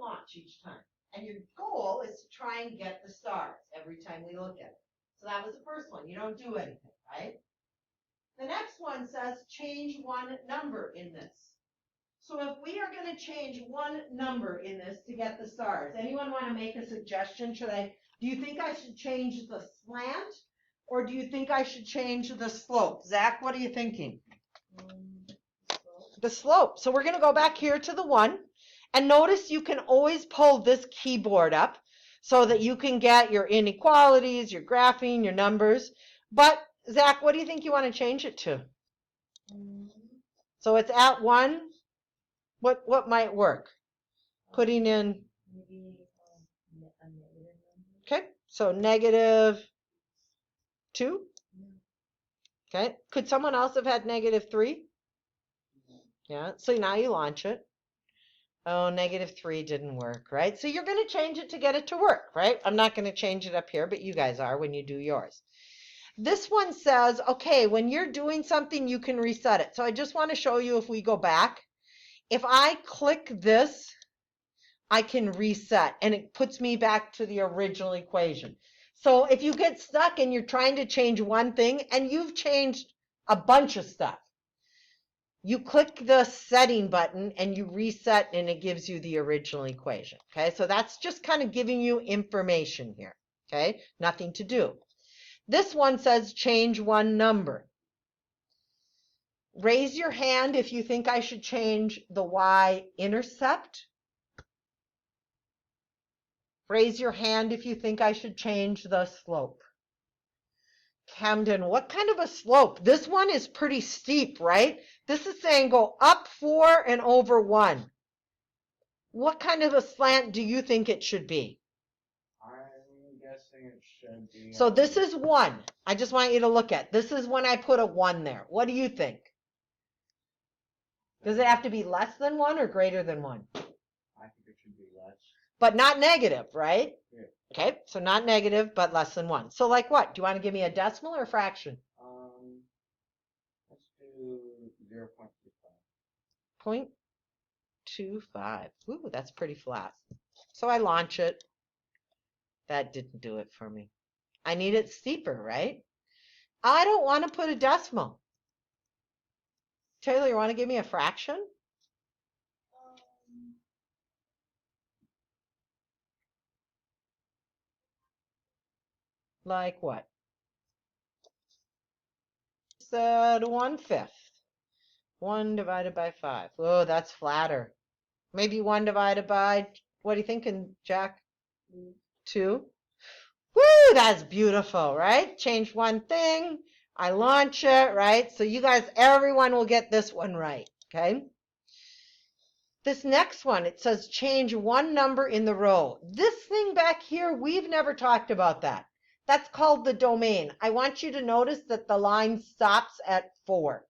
launch each time. And your goal is to try and get the stars every time we look at it. So that was the first one. You don't do anything, right? The next one says change one number in this. So if we are going to change one number in this to get the stars, anyone want to make a suggestion? Do you think I should change the slant or do you think I should change the slope? Zach, what are you thinking? The slope. So we're going to go back here to the 1 and notice you can always pull this keyboard up so that you can get your inequalities, your graphing, your numbers. But Zach, what do you think you want to change it to? So it's at 1. What might work? Putting in. Okay, so -2. Okay, could someone else have had -3? Yeah, so now you launch it. Oh, -3 didn't work, right? So you're going to change it to get it to work, right? I'm not going to change it up here, but you guys are when you do yours. This one says, okay, when you're doing something, you can reset it. So I just want to show you if we go back. If I click this, I can reset, and it puts me back to the original equation. So if you get stuck and you're trying to change one thing, and you've changed a bunch of stuff, you click the setting button and you reset and it gives you the original equation. Okay, so that's just kind of giving you information here. Okay, nothing to do. This one says change one number. Raise your hand if you think I should change the y-intercept. Raise your hand if you think I should change the slope. Camden, what kind of a slope? This one is pretty steep, right? This is saying go up 4 and over 1. What kind of a slant do you think it should be? I'm guessing it should be. So this is 1. I just want you to look at. This is when I put a 1 there. What do you think? Does it have to be less than 1 or greater than 1? I think it should be less. But not negative, right? Yeah. Okay, so not negative, but less than 1. So like what? Do you want to give me a decimal or a fraction? Let's do 0.25. 0.25. Ooh, that's pretty flat. So I launch it. That didn't do it for me. I need it steeper, right? I don't want to put a decimal. Taylor, you want to give me a fraction? Like what? Said 1/5. 1 divided by 5. Oh, that's flatter. Maybe 1 divided by, what are you thinking, Jack? 2. Woo, that's beautiful, right? Change one thing. I launch it, right? So you guys, everyone will get this one right, okay? This next one, it says change one number in the row. This thing back here, we've never talked about that. That's called the domain. I want you to notice that the line stops at 4.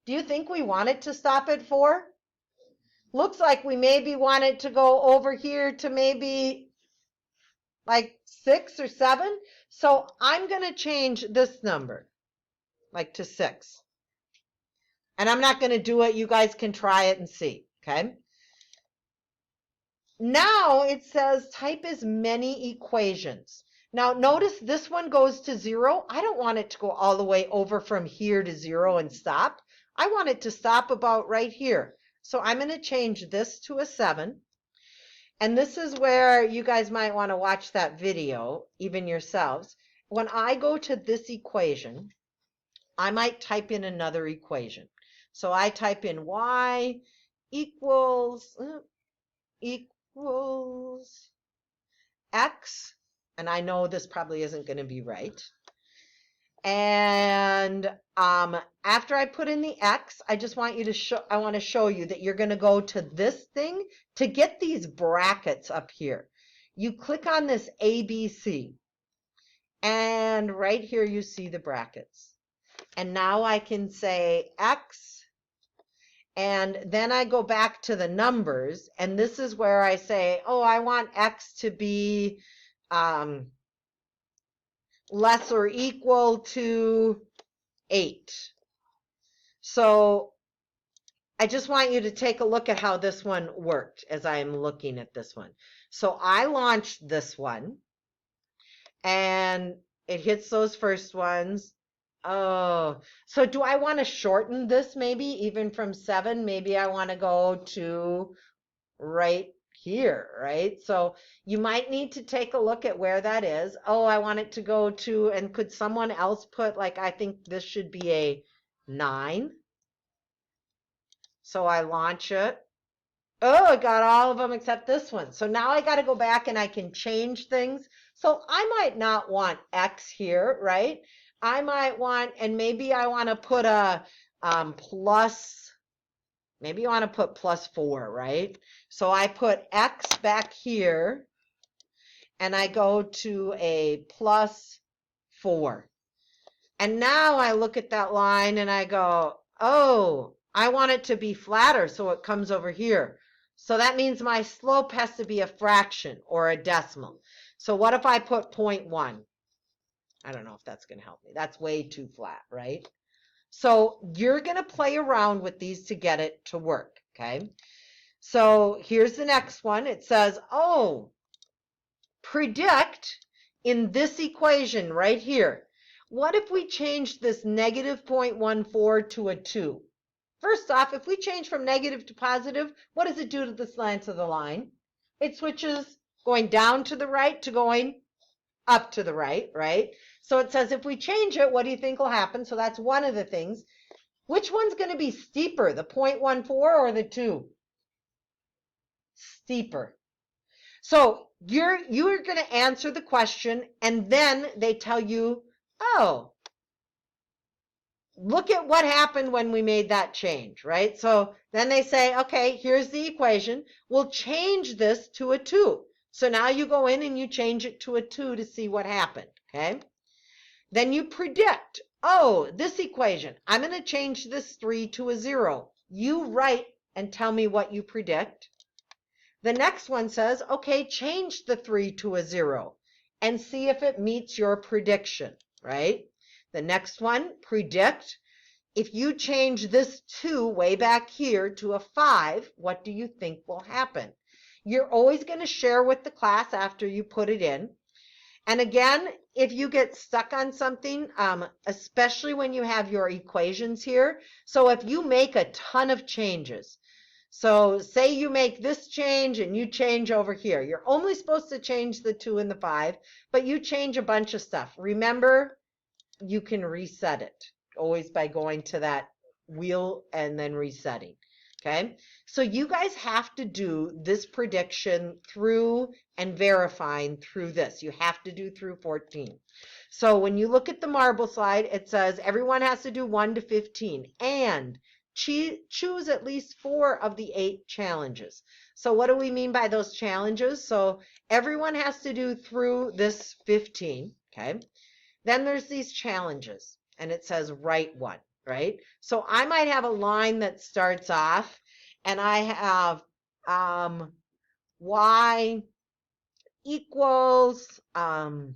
Do you think we want it to stop at 4? Looks like we maybe want it to go over here to maybe like 6 or 7. So I'm going to change this number, like to 6. And I'm not going to do it. You guys can try it and see, okay? Now it says type as many equations. Now notice this one goes to 0. I don't want it to go all the way over from here to 0 and stop. I want it to stop about right here. So I'm going to change this to a 7. And this is where you guys might want to watch that video, even yourselves. When I go to this equation, I might type in another equation. So I type in y equals x, and I know this probably isn't going to be right. And after I put in the x, I just want you to I want to show you that you're going to go to this thing to get these brackets up here. You click on this ABC, and right here you see the brackets. And now I can say x, and then I go back to the numbers, and this is where I say, oh, I want x to be less or equal to 8. So I just want you to take a look at how this one worked as I am looking at this one. So I launched this one and it hits those first ones. Oh, so do I want to shorten this maybe even from 7? Maybe I want to go to right here, right? So you might need to take a look at where that is. Oh, I want it to go to, and could someone else put, like, I think this should be a 9. So I launch it. Oh, I got all of them except this one. So now I got to go back and I can change things. So I might not want X here, right? I might want, and maybe I want to put a plus, maybe you want to put +4, right? So I put X back here and I go to a +4. And now I look at that line and I go, oh, I want it to be flatter so it comes over here. So that means my slope has to be a fraction or a decimal. So what if I put 0.1? I don't know if that's going to help me. That's way too flat, right? So you're going to play around with these to get it to work, okay? So here's the next one. It says, oh, predict in this equation right here. What if we change this negative 0.14 to a 2? First off, if we change from negative to positive, what does it do to the slants of the line? It switches going down to the right to going up to the right, right? So it says if we change it, what do you think will happen? So that's one of the things. Which one's going to be steeper, the 0.14 or the 2? Steeper. So you're going to answer the question, and then they tell you, oh, look at what happened when we made that change, right? So then they say, okay, here's the equation. We'll change this to a 2. So now you go in and you change it to a 2 to see what happened, okay? Then you predict, oh, this equation, I'm going to change this 3 to a 0. You write and tell me what you predict. The next one says, okay, change the 3 to a 0 and see if it meets your prediction, right? The next one, predict. If you change this 2 way back here to a 5, what do you think will happen? You're always going to share with the class after you put it in. And again, if you get stuck on something, especially when you have your equations here, so if you make a ton of changes, so say you make this change and you change over here. You're only supposed to change the 2 and the 5, but you change a bunch of stuff. Remember, you can reset it always by going to that wheel and then resetting. Okay, so you guys have to do this prediction through and verifying through this. You have to do through 14. So when you look at the marble slide, it says everyone has to do 1 to 15 and choose at least 4 of the 8 challenges. So what do we mean by those challenges? So everyone has to do through this 15, okay? Then there's these challenges, and it says write one, right? So I might have a line that starts off, and I have y equals, I'm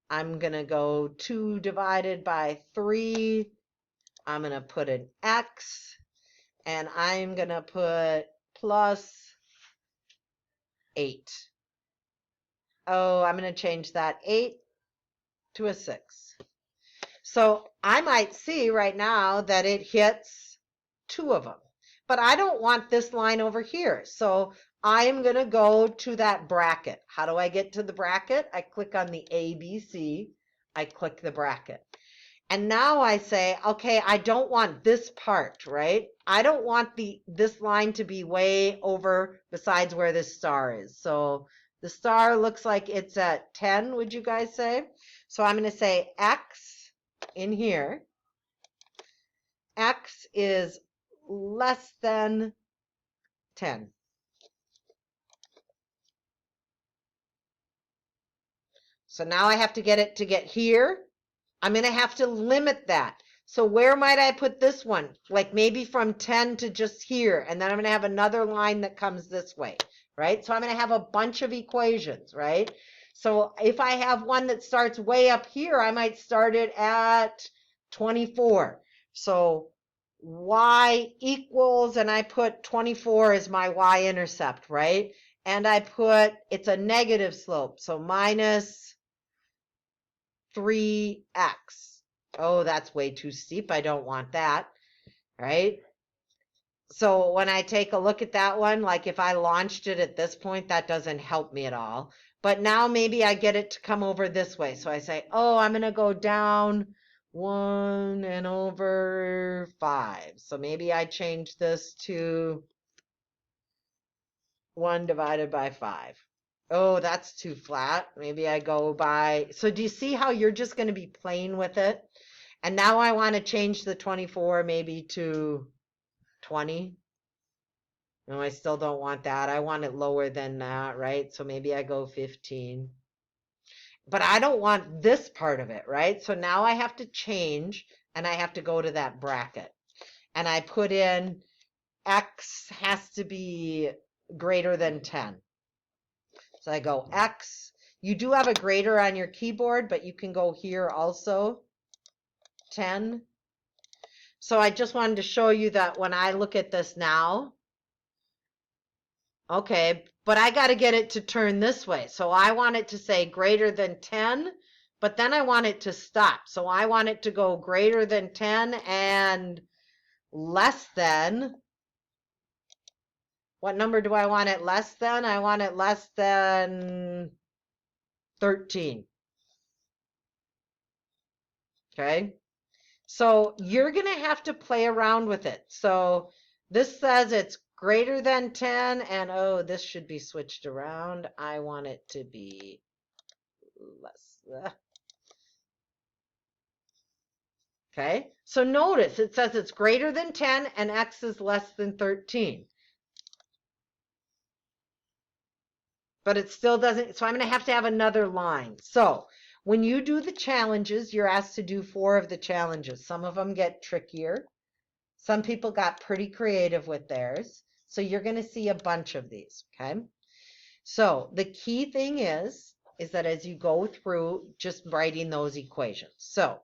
going to go 2 divided by 3. I'm going to put an x, and I'm going to put plus 8. Oh, I'm going to change that 8 to a 6. So I might see right now that it hits 2 of them, but I don't want this line over here. So I am going to go to that bracket. How do I get to the bracket? I click on the ABC. I click the bracket. And now I say, okay, I don't want this part, right? I don't want this line to be way over besides where this star is. So the star looks like it's at 10, would you guys say? So I'm going to say X in here. X is less than 10. So now I have to get it to get here. I'm going to have to limit that. So where might I put this one? Like maybe from 10 to just here. And then I'm going to have another line that comes this way, right? So I'm going to have a bunch of equations, right? So if I have one that starts way up here, I might start it at 24. So y equals, and I put 24 as my y-intercept, right? And I put, it's a negative slope, so minus 3x. Oh, that's way too steep. I don't want that, right? So when I take a look at that one, like if I launched it at this point, that doesn't help me at all. But now maybe I get it to come over this way. So I say, oh, I'm going to go down 1 and over 5. So maybe I change this to 1 divided by 5. Oh, that's too flat. Maybe I go by. So do you see how you're just going to be playing with it? And now I want to change the 24 maybe to 20. No, I still don't want that. I want it lower than that, right? So maybe I go 15. But I don't want this part of it, right? So now I have to change, and I have to go to that bracket. And I put in x has to be greater than 10. So I go x. You do have a greater on your keyboard, but you can go here also, 10. So I just wanted to show you that when I look at this now, okay, but I got to get it to turn this way. So I want it to say greater than 10, but then I want it to stop. So I want it to go greater than 10 and less than. What number do I want it less than? I want it less than 13. Okay, so you're going to have to play around with it. So this says it's greater than 10, and oh, this should be switched around. I want it to be less. Okay, so notice it says it's greater than 10 and x is less than 13. But it still doesn't, so I'm going to have another line. So when you do the challenges, you're asked to do 4 of the challenges. Some of them get trickier. Some people got pretty creative with theirs. So you're going to see a bunch of these, okay? So the key thing is that as you go through, just writing those equations. So